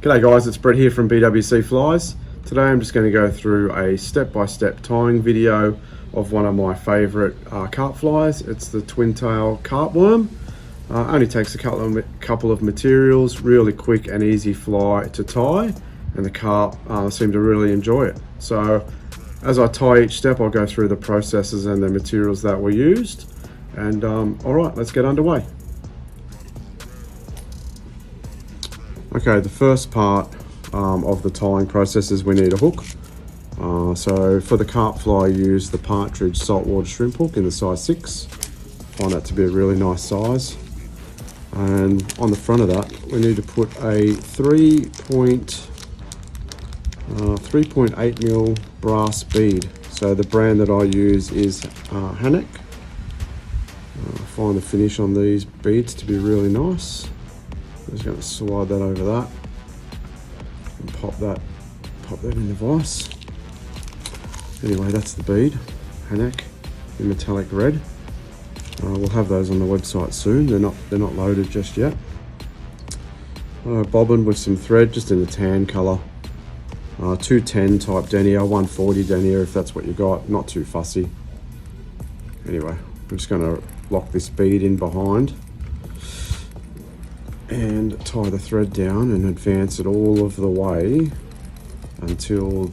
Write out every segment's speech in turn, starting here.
G'day guys, it's Brett here from BWCflies. Today I'm just going to go through a step-by-step tying video of one of my favourite carp flies. It's the twin-tail carp worm. Only takes a couple of materials, really quick and easy fly to tie, and the carp seem to really enjoy it. So as I tie each step, I'll go through the processes and the materials that were used. And alright, let's get underway. Okay, the first part of the tying process is we need a hook. So for the carp fly, I use the Partridge saltwater shrimp hook in the size 6. Find that to be a really nice size. And on the front of that, we need to put a 3.8 mil brass bead. So the brand that I use is Hanak. I find the finish on these beads to be really nice. I'm just going to slide that over that and pop that in the vise. Anyway, that's the bead, Hanak, in metallic red. We'll have those on the website soon. They're not loaded just yet. Bobbin with some thread, just in the tan colour. 210 type denier, 140 denier if that's what you got. Not too fussy. Anyway, I'm just going to lock this bead in behind and tie the thread down and advance it all of the way until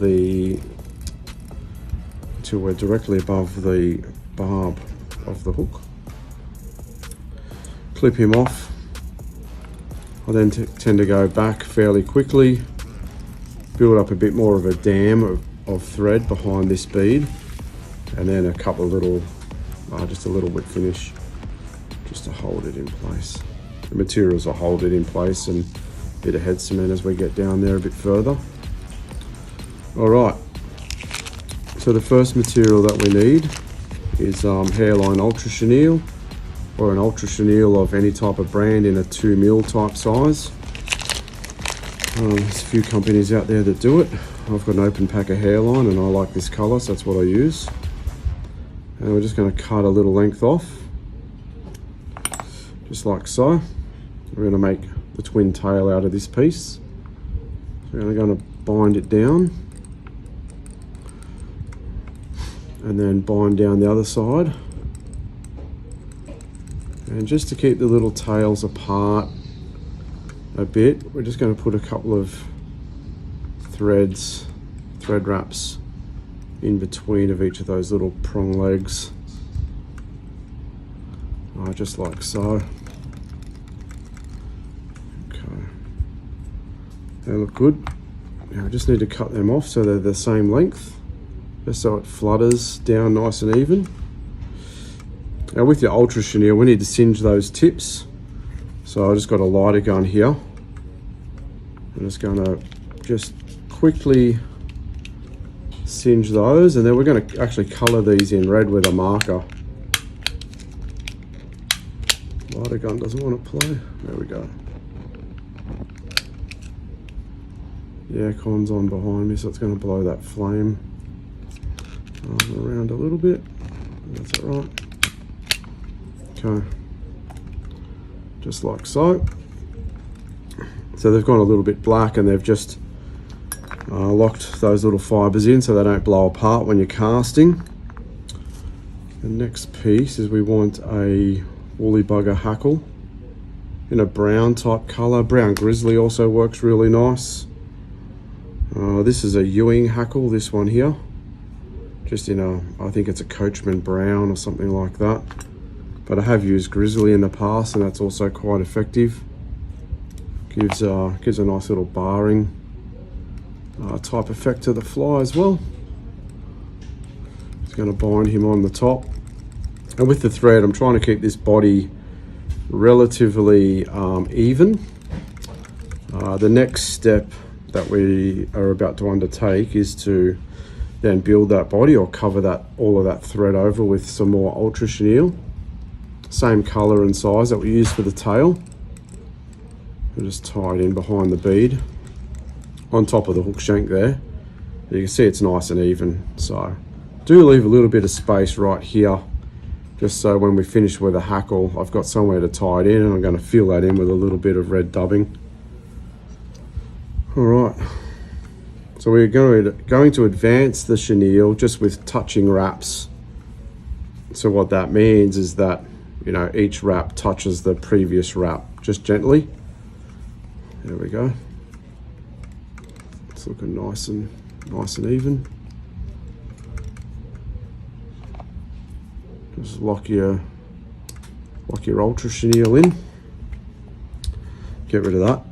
we're directly above the barb of the hook. Clip him off. I then tend to go back fairly quickly, build up a bit more of a dam of thread behind this bead, and then a couple of little, just a little whip finish just to hold it in place. The materials will hold it in place, and a bit of head cement as we get down there a bit further. Alright, so the first material that we need is Hareline Ultra Chenille, or an Ultra Chenille of any type of brand in a 2 mil type size. There's a few companies out there that do it. I've got an open pack of Hareline and I like this colour, so that's what I use. And we're just going to cut a little length off, just like so. We're going to make the twin tail out of this piece. So we're going to bind it down and then bind down the other side. And just to keep the little tails apart a bit, we're just going to put a couple of thread wraps in between of each of those little prong legs, just like so. Okay, they look good. Now I just need to cut them off so they're the same length, just so it flutters down nice and even. Now with your Ultra Chenille, we need to singe those tips. So I just got a lighter gun here. I'm just going to quickly singe those, and then we're going to actually colour these in red with a marker. Lighter gun doesn't want to play. There we go. The aircon's on behind me, so it's going to blow that flame around a little bit. That's all right. Okay, just like so. So they've gone a little bit black, and they've just locked those little fibres in so they don't blow apart when you're casting. The next piece is we want a woolly bugger hackle in a brown type colour. Brown grizzly also works really nice. This is a Ewing hackle, this one here. Just in I think it's a Coachman brown or something like that. But I have used grizzly in the past, and that's also quite effective. Gives a nice little barring type effect to the fly as well. Just going to bind him on the top. And with the thread, I'm trying to keep this body relatively even. The next step that we are about to undertake is to then build that body, or cover all of that thread over with some more Ultra Chenille. Same colour and size that we used for the tail. We'll just tie it in behind the bead on top of the hook shank there. You can see it's nice and even, so do leave a little bit of space right here, just so when we finish with a hackle, I've got somewhere to tie it in, and I'm going to fill that in with a little bit of red dubbing. All right, so we're going to advance the chenille just with touching wraps. So what that means is that, you know, each wrap touches the previous wrap just gently. There we go. It's looking nice and even. Just lock your ultra chenille in. Get rid of that.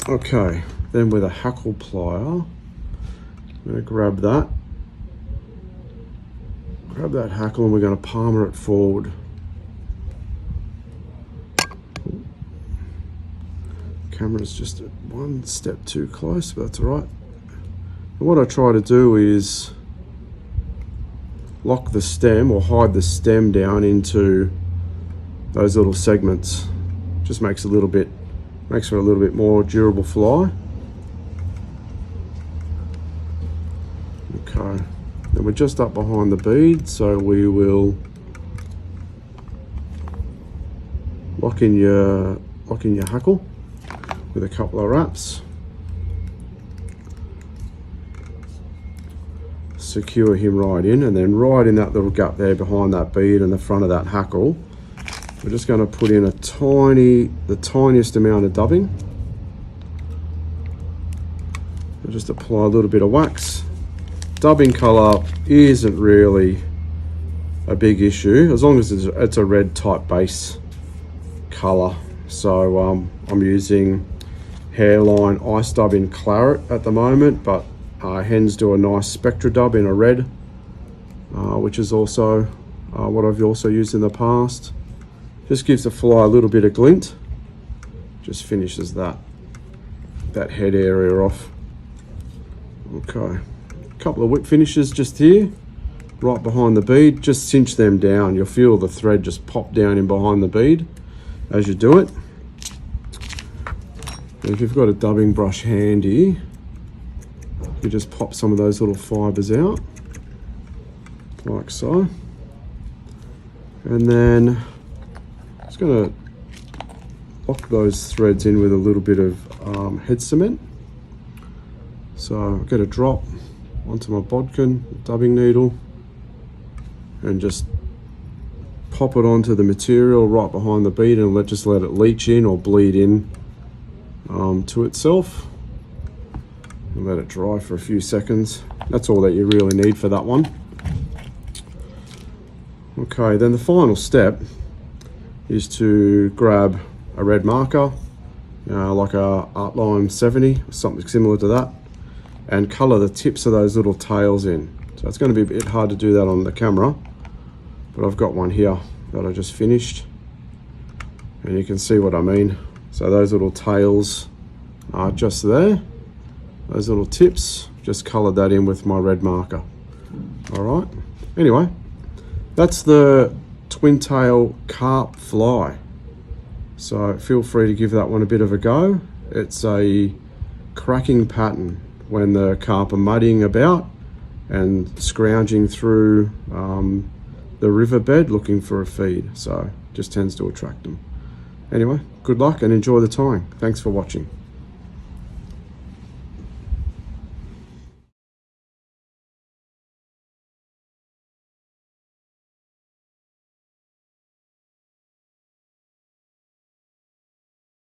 Okay, then with a Hackle plier, I'm going to grab that Hackle and we're going to palmer it forward. Camera's just one step too close, but that's all right. And what I try to do is lock the stem or hide the stem down into those little segments. Just makes for a little bit more durable fly. Okay, then we're just up behind the bead, so we will lock in your Hackle with a couple of wraps. Secure him right in, and then right in that little gap there behind that bead and the front of that Hackle, we're just going to put in the tiniest amount of dubbing. I'll just apply a little bit of wax. Dubbing colour isn't really a big issue as long as it's a red type base colour. So I'm using Hareline ice dub in claret at the moment, but Hens do a nice Spectra dub in a red, which is also what I've also used in the past. Just gives the fly a little bit of glint. Just finishes that head area off. Okay, a couple of whip finishes just here, right behind the bead. Just cinch them down. You'll feel the thread just pop down in behind the bead as you do it. And if you've got a dubbing brush handy, you just pop some of those little fibers out, like so. And then just going to lock those threads in with a little bit of head cement. So I'll get a drop onto my bodkin dubbing needle and just pop it onto the material right behind the bead and just let it leach in or bleed in to itself. And let it dry for a few seconds. That's all that you really need for that one. Okay, then the final step is to grab a red marker, like a Artline 70 or something similar to that, and colour the tips of those little tails in. So it's going to be a bit hard to do that on the camera, but I've got one here that I just finished, and you can see what I mean. So those little tails are just there. Those little tips, just coloured that in with my red marker. All right. Anyway, that's the twin tail carp fly. So feel free to give that one a bit of a go. It's a cracking pattern when the carp are muddying about and scrounging through the riverbed looking for a feed. So just tends to attract them. Anyway, good luck and enjoy the tying. Thanks for watching.